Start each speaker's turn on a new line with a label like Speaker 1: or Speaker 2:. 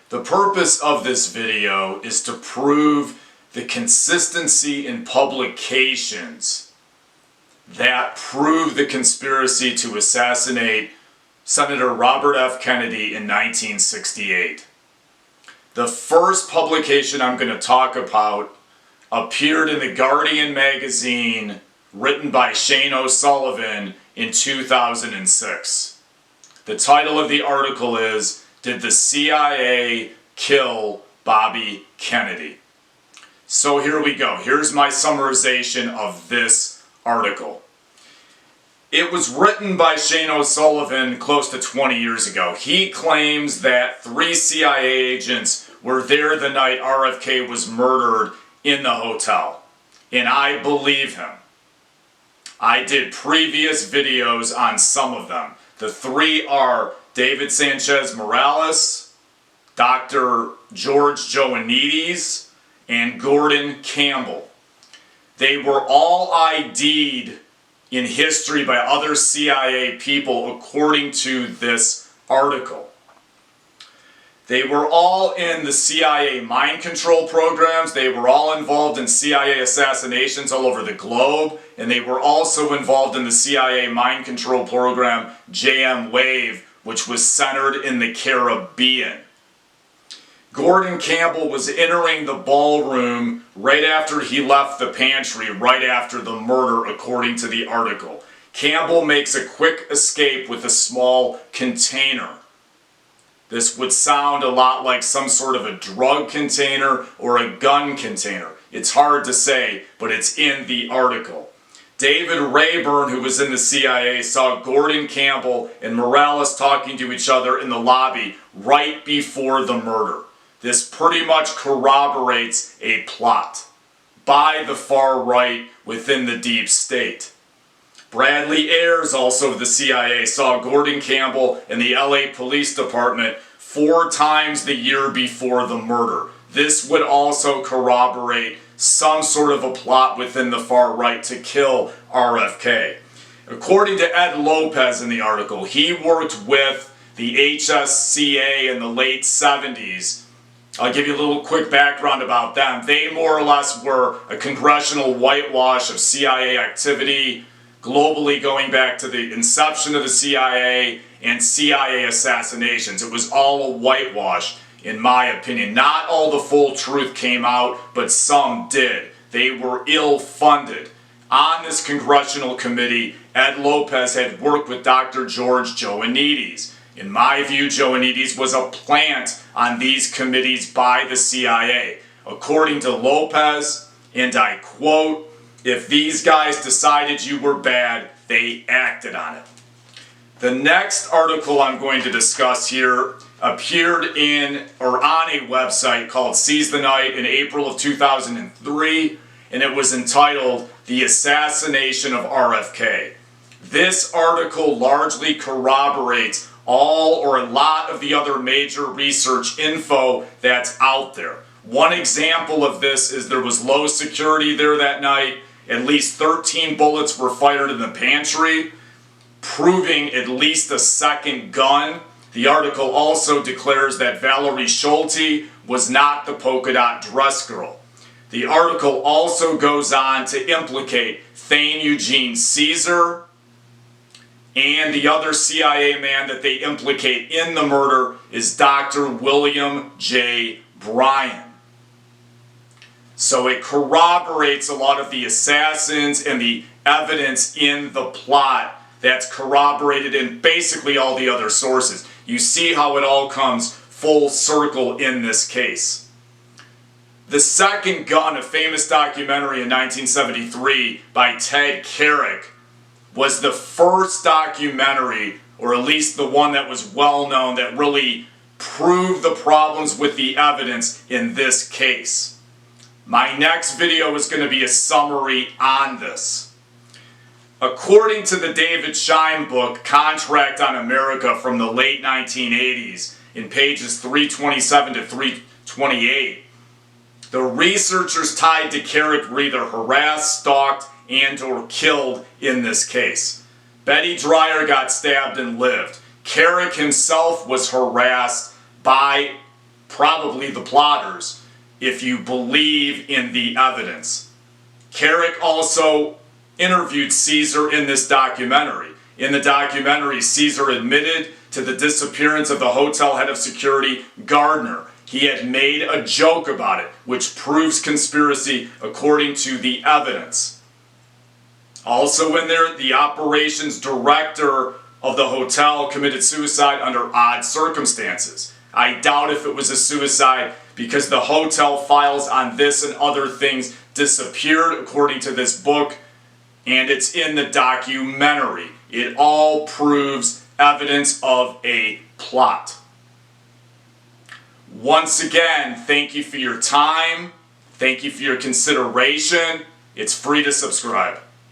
Speaker 1: The purpose of this video is to prove the consistency in publications that prove the conspiracy to assassinate Senator Robert F. Kennedy in 1968. The first publication I'm going to talk about appeared in the Guardian magazine, written by Shane O'Sullivan in 2006. The title of the article is, "Did the CIA Kill Bobby Kennedy?" So here we go. Here's my summarization of this article. It was written by Shane O'Sullivan close to 20 years ago. He claims that 3 CIA agents were there the night RFK was murdered in the hotel. And I believe him. I did previous videos on some of them. The 3 are David Sanchez Morales, Dr. George Joannides, and Gordon Campbell. They were all ID'd in history by other CIA people according to this article. They were all in the CIA mind control programs. They were all involved in CIA assassinations all over the globe. And they were also involved in the CIA mind control program JM Wave, which was centered in the Caribbean. Gordon Campbell was entering the ballroom right after he left the pantry, right after the murder, according to the article. Campbell makes a quick escape with a small container. This would sound a lot like some sort of a drug container or a gun container. It's hard to say, but it's in the article. David Rayburn, who was in the CIA, saw Gordon Campbell and Morales talking to each other in the lobby right before the murder. This pretty much corroborates a plot by the far right within the deep state. Bradley Ayers, also of the CIA, saw Gordon Campbell in the LA Police Department 4 times the year before the murder. This would also corroborate some sort of a plot within the far right to kill RFK. According to Ed Lopez in the article, he worked with the HSCA in the late 70s. I'll give you a little quick background about them. They more or less were a congressional whitewash of CIA activity globally, going back to the inception of the CIA and CIA assassinations. It was all a whitewash, in my opinion. Not all the full truth came out, but some did. They were ill-funded. On this congressional committee, Ed Lopez had worked with Dr. George Joannides. In my view, Joannides was a plant on these committees by the CIA. According to Lopez, and I quote, "If these guys decided you were bad, they acted on it." The next article I'm going to discuss here appeared in or on a website called Seize the Night in April of 2003, and it was entitled "The Assassination of RFK." This article largely corroborates all or a lot of the other major research info that's out there. One example of this is there was low security there that night. At least 13 bullets were fired in the pantry, proving at least a second gun. The article also declares that Valerie Schulte was not the polka dot dress girl. The article also goes on to implicate Thane Eugene Caesar, and the other CIA man that they implicate in the murder is Dr. William J. Bryan. So it corroborates a lot of the assassins and the evidence in the plot that's corroborated in basically all the other sources. You see how it all comes full circle in this case. The Second Gun, a famous documentary in 1973 by Ted Carrick, was the first documentary, or at least the one that was well known, that really proved the problems with the evidence in this case. My next video is going to be a summary on this. According to the David Schein book, Contract on America, from the late 1980s, in pages 327 to 328, the researchers tied to Carrick were either harassed, stalked, and or killed in this case. Betty Dreyer got stabbed and lived. Carrick himself was harassed by probably the plotters, if you believe in the evidence. Carrick also interviewed Caesar in this documentary. In the documentary, Caesar admitted to the disappearance of the hotel head of security, Gardner. He had made a joke about it, which proves conspiracy according to the evidence. Also in there, the operations director of the hotel committed suicide under odd circumstances. I doubt if it was a suicide because the hotel files on this and other things disappeared according to this book, and it's in the documentary. It all proves evidence of a plot. Once again, thank you for your time. Thank you for your consideration. It's free to subscribe.